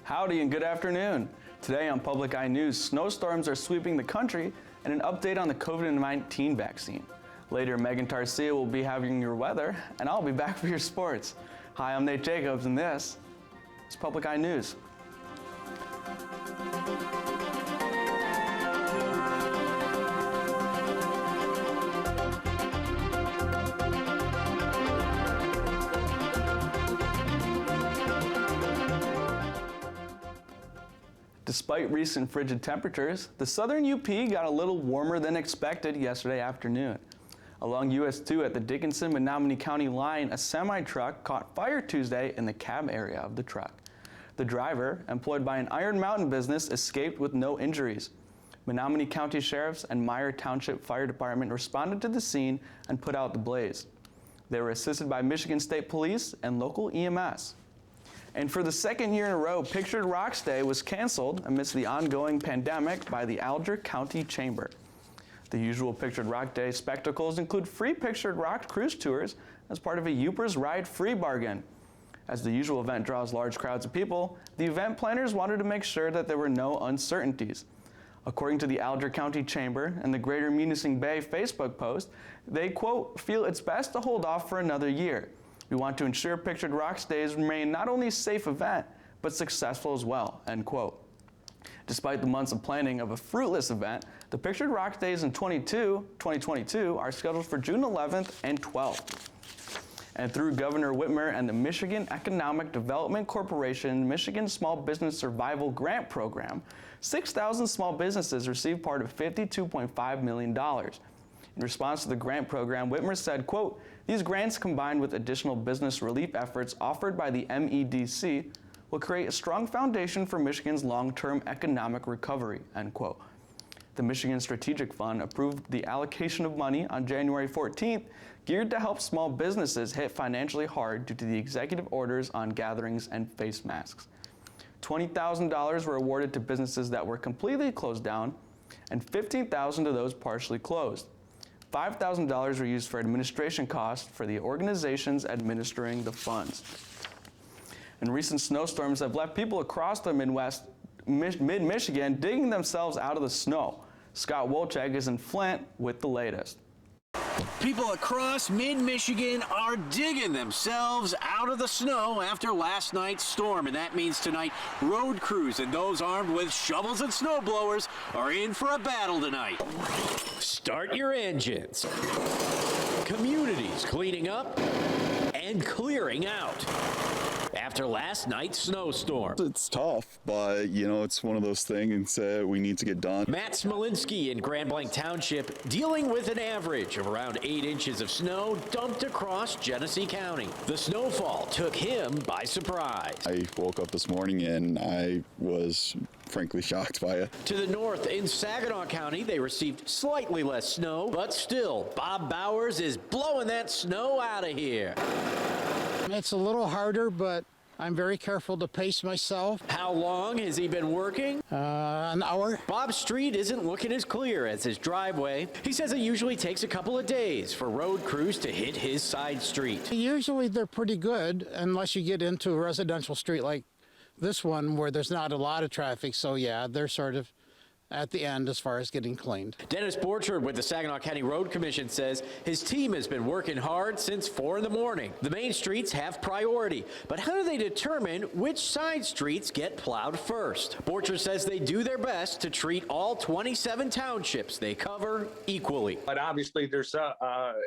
Howdy and good afternoon. Today on Public Eye News, snowstorms are sweeping the country and an update on the COVID-19 vaccine. Later, Megan Tarcia will be having your weather, and I'll be back for your sports. Hi, I'm Nate Jacobs, and this is Public Eye News. Despite recent frigid temperatures, the southern UP got a little warmer than expected yesterday afternoon. Along US 2 at the Dickinson-Menominee County line, a semi-truck caught fire Tuesday in the cab area of the truck. The driver, employed by an Iron Mountain business, escaped with no injuries. Menominee County Sheriff's and Meyer Township Fire Department responded to the scene and put out the blaze. They were assisted by Michigan State Police and local EMS. And for the second year in a row, Pictured Rocks Day was canceled amidst the ongoing pandemic by the Alger County Chamber. The usual Pictured Rock Day spectacles include free Pictured Rock cruise tours as part of a Yoopers Ride Free bargain. As the usual event draws large crowds of people, the event planners wanted to make sure that there were no uncertainties. According to the Alger County Chamber and the Greater Munising Bay Facebook post, they, quote, feel it's best to hold off for another year. We want to ensure Pictured Rocks Days remain not only a safe event, but successful as well, end quote. Despite the months of planning of a fruitless event, the Pictured Rocks Days in 2022 are scheduled for June 11th and 12th. And through Governor Whitmer and the Michigan Economic Development Corporation Michigan Small Business Survival Grant Program, 6,000 small businesses received part of $52.5 million. In response to the grant program, Whitmer said, quote, these grants combined with additional business relief efforts offered by the MEDC will create a strong foundation for Michigan's long-term economic recovery, end quote. The Michigan Strategic Fund approved the allocation of money on January 14th, geared to help small businesses hit financially hard due to the executive orders on gatherings and face masks. $20,000 were awarded to businesses that were completely closed down, and $15,000 to those partially closed. $5,000 were used for administration costs for the organizations administering the funds. And recent snowstorms have left people across the mid-Michigan digging themselves out of the snow. Scott Wolchek is in Flint with the latest. People across mid-Michigan are digging themselves out of the snow after last night's storm, and that means tonight road crews and those armed with shovels and snow blowers are in for a battle tonight. Start your engines. Communities cleaning up and clearing out after last night's snowstorm. It's tough, but, you know, it's one of those things we need to get done. Matt Smolinski in Grand Blanc Township dealing with an average of around 8 inches of snow dumped across Genesee County. The snowfall took him by surprise. I woke up this morning and I was frankly shocked by it. To the north in Saginaw County, they received slightly less snow, but still, Bob Bowers is blowing that snow out of here. It's a little harder, but I'm very careful to pace myself. How long has he been working? An hour. Bob's street isn't looking as clear as his driveway. He says it usually takes a couple of days for road crews to hit his side street. Usually they're pretty good unless you get into a residential street like this one where there's not a lot of traffic. So yeah, they're sort of at the end as far as getting cleaned. Dennis Borchard with the Saginaw County Road Commission says his team has been working hard since 4 in the morning. The main streets have priority, but how do they determine which side streets get plowed first? Borchard says they do their best to treat all 27 townships they cover equally. But obviously there's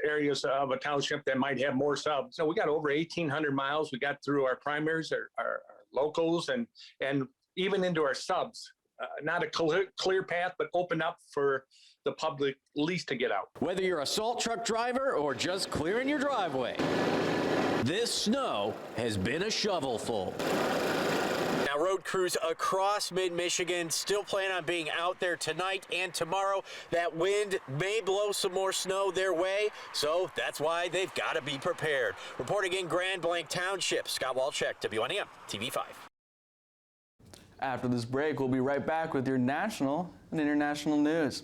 areas of a township that might have more subs. So we got over 1,800 miles. We got through our primaries, our locals, and even into our subs. Not a clear path, but open up for the public least to get out. Whether you're a salt truck driver or just clearing your driveway, this snow has been a shovelful. Now, road crews across mid-Michigan still plan on being out there tonight and tomorrow. That wind may blow some more snow their way, so that's why they've got to be prepared. Reporting in Grand Blanc Township, Scott Wolchek, WNM TV 5. After this break, we'll be right back with your national and international news.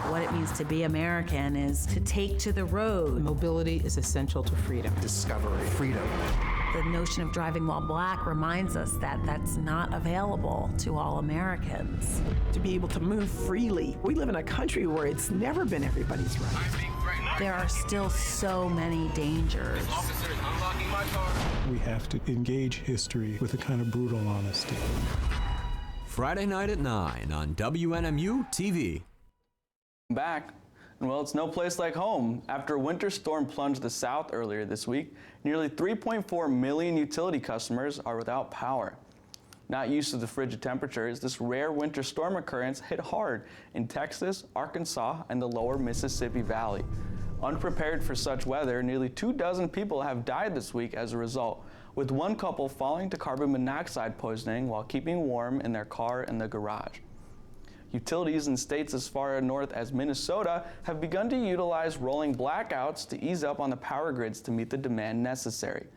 What it means to be American is to take to the road. Mobility is essential to freedom. Discovery. Freedom. The notion of driving while black reminds us that that's not available to all Americans. To be able to move freely. We live in a country where it's never been everybody's right. There are still so many dangers. Officers, unlocking my car. We have to engage history with a kind of brutal honesty. Friday night at 9 on WNMU TV. Back. And well, it's no place like home. After a winter storm plunged the south earlier this week, nearly 3.4 million utility customers are without power. Not used to the frigid temperatures, this rare winter storm occurrence hit hard in Texas, Arkansas, and the lower Mississippi Valley. Unprepared for such weather, nearly 24 people have died this week as a result, with one couple falling to carbon monoxide poisoning while keeping warm in their car in the garage. Utilities in states as far north as Minnesota have begun to utilize rolling blackouts to ease up on the power grids to meet the demand necessary.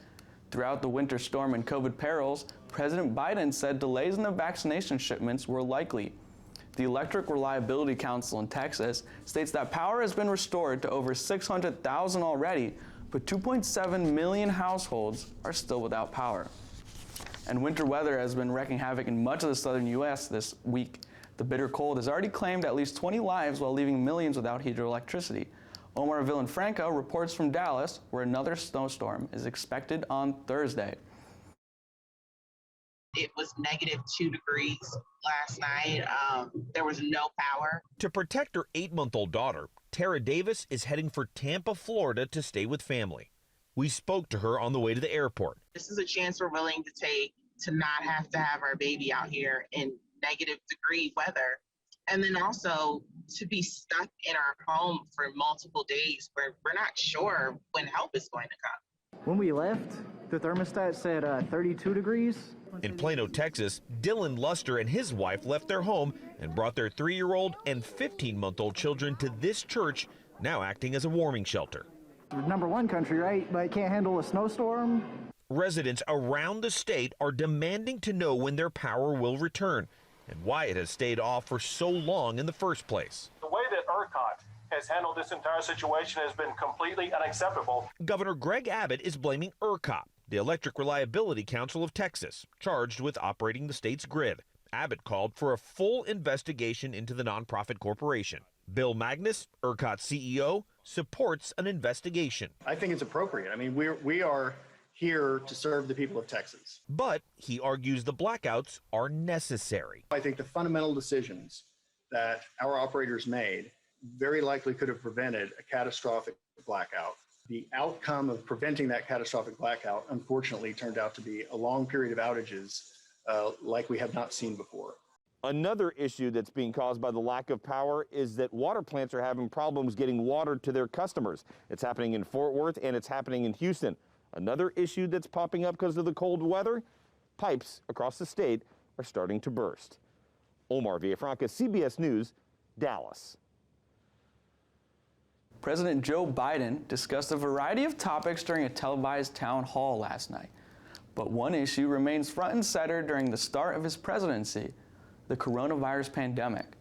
Throughout the winter storm and COVID perils, President Biden said delays in the vaccination shipments were likely. The Electric Reliability Council in Texas states that power has been restored to over 600,000 already, but 2.7 million households are still without power. And winter weather has been wreaking havoc in much of the southern U.S. this week. The bitter cold has already claimed at least 20 lives while leaving millions without hydroelectricity. Omar Villanfranco reports from Dallas, where another snowstorm is expected on Thursday. It was -2 degrees last night. There was no power. To protect her 8-month-old daughter, Tara Davis is heading for Tampa, Florida to stay with family. We spoke to her on the way to the airport. This is a chance we're willing to take to not have to have our baby out here in -degree weather. And then also to be stuck in our home for multiple days where we're not sure when help is going to come. When we left, the thermostat said 32 degrees. In Plano, Texas, Dylan Luster and his wife left their home and brought their 3-year-old and 15-month-old children to this church, now acting as a warming shelter. We're #1 country, right? But can't handle a snowstorm. Residents around the state are demanding to know when their power will return and why it has stayed off for so long in the first place. The way that ERCOT has handled this entire situation has been completely unacceptable. Governor Greg Abbott is blaming ERCOT, the Electric Reliability Council of Texas, charged with operating the state's grid. Abbott called for a full investigation into the nonprofit corporation. Bill Magnus, ERCOT CEO, supports an investigation. I think it's appropriate. I mean, we are here to serve the people of Texas. But he argues the blackouts are necessary. I think the fundamental decisions that our operators made very likely could have prevented a catastrophic blackout. The outcome of preventing that catastrophic blackout, unfortunately, turned out to be a long period of outages like we have not seen before. Another issue that's being caused by the lack of power is that water plants are having problems getting water to their customers. It's happening in Fort Worth and it's happening in Houston. Another issue that's popping up because of the cold weather, pipes across the state are starting to burst. Omar Villafranca, CBS News, Dallas. President Joe Biden discussed a variety of topics during a televised town hall last night. But one issue remains front and center during the start of his presidency, the coronavirus pandemic.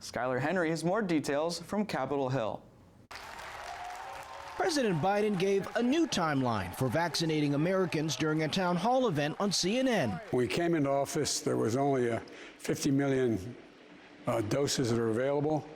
Skylar Henry has more details from Capitol Hill. President Biden gave a new timeline for vaccinating Americans during a town hall event on CNN. When we came into office, there was only 50 million doses that are available.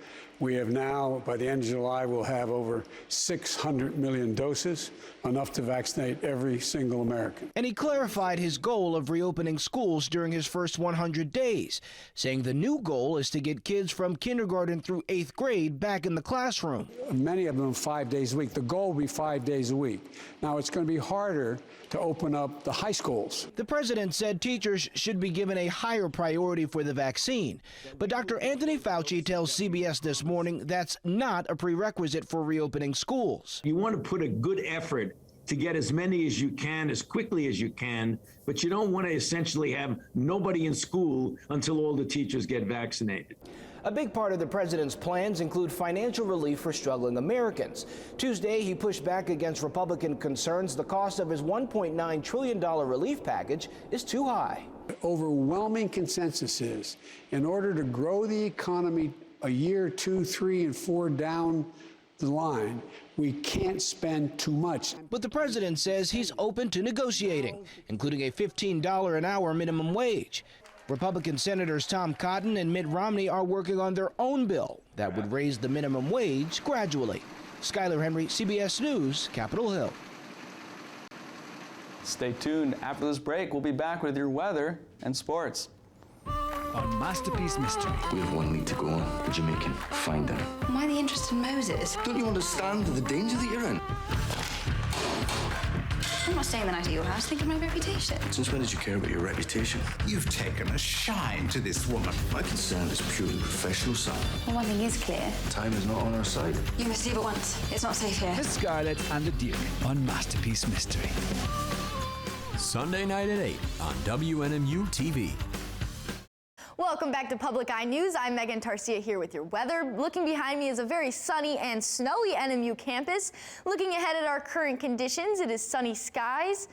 We have now, by the end of July, we'll have over 600 million doses, enough to vaccinate every single American. And he clarified his goal of reopening schools during his first 100 days, saying the new goal is to get kids from kindergarten through 8th grade back in the classroom. Many of them 5 days a week. The goal will be 5 days a week. Now, it's going to be harder to open up the high schools. The president said teachers should be given a higher priority for the vaccine. But Dr. Anthony Fauci tells CBS this morning that's not a prerequisite for reopening schools. You want to put a good effort to get as many as you can, as quickly as you can, but you don't want to essentially have nobody in school until all the teachers get vaccinated. A big part of the president's plans include financial relief for struggling Americans. Tuesday, he pushed back against Republican concerns the cost of his $1.9 trillion relief package is too high. Overwhelming consensus is, in order to grow the economy a year, 2, 3, and 4 down the line. We can't spend too much. But the president says he's open to negotiating, including a $15 an hour minimum wage. Republican Senators Tom Cotton and Mitt Romney are working on their own bill that would raise the minimum wage gradually. Skylar Henry, CBS News, Capitol Hill. Stay tuned. After this break, we'll be back with your weather and sports. On Masterpiece Mystery. We have 1 week to go on. The Jamaican. Find them. Why the interest in Moses? Don't you understand the danger that you're in? I'm not staying the night at your house. Think of my reputation. Since when did you care about your reputation? You've taken a shine to this woman. My concern is purely professional, son. Well, one thing is clear. Time is not on our side. You must leave at once. It's not safe here. The Scarlet and the Duke on Masterpiece Mystery. Sunday night at 8 on WNMU TV. Welcome back to Public Eye News. I'm Megan Tarcia here with your weather. Looking behind me is a very sunny and snowy NMU campus. Looking ahead at our current conditions, it is sunny skies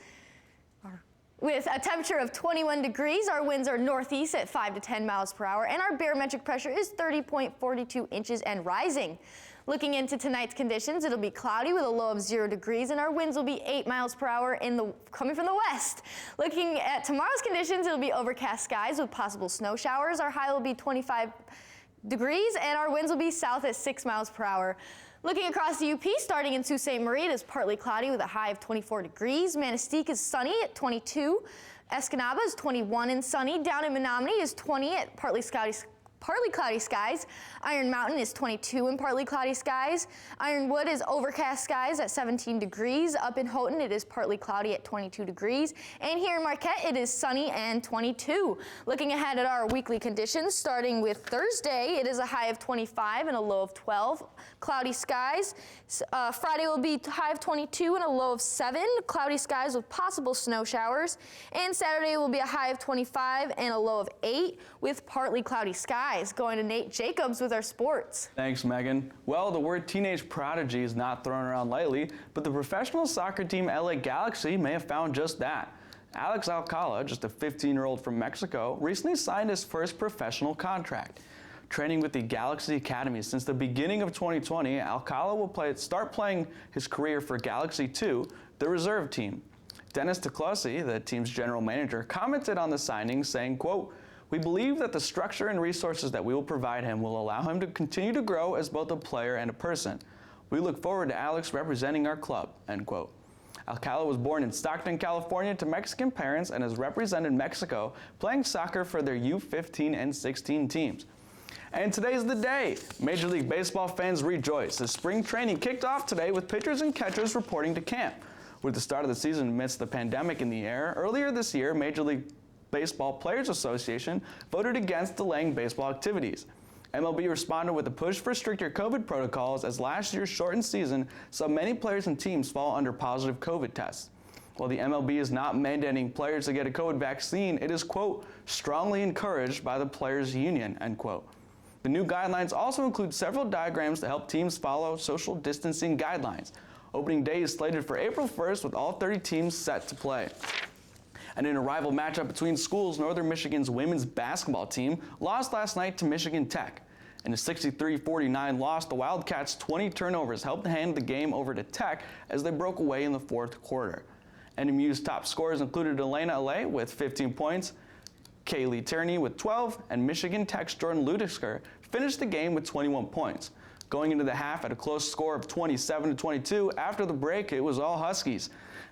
with a temperature of 21 degrees. Our winds are northeast at 5 to 10 miles per hour, and our barometric pressure is 30.42 inches and rising. Looking into tonight's conditions, it'll be cloudy with a low of 0 degrees, and our winds will be 8 miles per hour coming from the west. Looking at tomorrow's conditions, it'll be overcast skies with possible snow showers. Our high will be 25 degrees, and our winds will be south at 6 miles per hour. Looking across the UP, starting in Sault Ste. Marie, it is partly cloudy with a high of 24 degrees. Manistee is sunny at 22. Escanaba is 21 and sunny. Down in Menominee is 20 at partly cloudy skies. Iron Mountain is 22 and partly cloudy skies. Ironwood is overcast skies at 17 degrees. Up in Houghton, it is partly cloudy at 22 degrees. And here in Marquette, it is sunny and 22. Looking ahead at our weekly conditions, starting with Thursday, it is a high of 25 and a low of 12. Cloudy skies. Friday will be a high of 22 and a low of 7. Cloudy skies with possible snow showers. And Saturday will be a high of 25 and a low of 8 with partly cloudy skies. Going to Nate Jacobs with our sports. Thanks, Megan. Well, the word teenage prodigy is not thrown around lightly, but the professional soccer team LA Galaxy may have found just that. Alex Alcala, just a 15-year-old from Mexico, recently signed his first professional contract. Training with the Galaxy Academy since the beginning of 2020, Alcala will start playing his career for Galaxy 2, the reserve team. Dennis Teclosi, the team's general manager, commented on the signing, saying, quote, "We believe that the structure and resources that we will provide him will allow him to continue to grow as both a player and a person. We look forward to Alex representing our club," end quote. Alcala was born in Stockton, California to Mexican parents and has represented Mexico playing soccer for their U15 and 16 teams. And today's the day. Major League Baseball fans rejoice as spring training kicked off today with pitchers and catchers reporting to camp. With the start of the season amidst the pandemic in the air, earlier this year, Major League Baseball Players Association voted against delaying baseball activities. MLB responded with a push for stricter COVID protocols as last year's shortened season saw many players and teams fall under positive COVID tests. While the MLB is not mandating players to get a COVID vaccine, it is, quote, strongly encouraged by the players' union, end quote. The new guidelines also include several diagrams to help teams follow social distancing guidelines. Opening day is slated for April 1st with all 30 teams set to play. And in a rival matchup between schools, Northern Michigan's women's basketball team lost last night to Michigan Tech. In a 63-49 loss, the Wildcats' 20 turnovers helped hand the game over to Tech as they broke away in the fourth quarter. NMU's top scorers included Elena Alay with 15 points, Kaylee Tierney with 12, and Michigan Tech's Jordan Ludisker finished the game with 21 points. Going into the half at a close score of 27-22, after the break, it was all Huskies.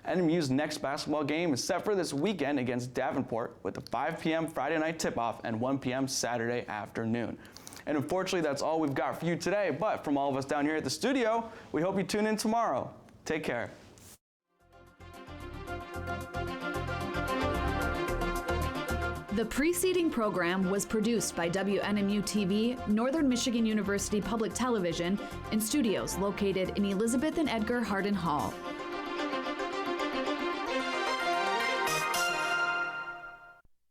NMU's next basketball game is set for this weekend against Davenport with a 5 p.m. Friday night tip-off and 1 p.m. Saturday afternoon. And unfortunately, that's all we've got for you today. But from all of us down here at the studio, we hope you tune in tomorrow. Take care. The preceding program was produced by WNMU TV, Northern Michigan University Public Television, in studios located in Elizabeth and Edgar Hardin Hall.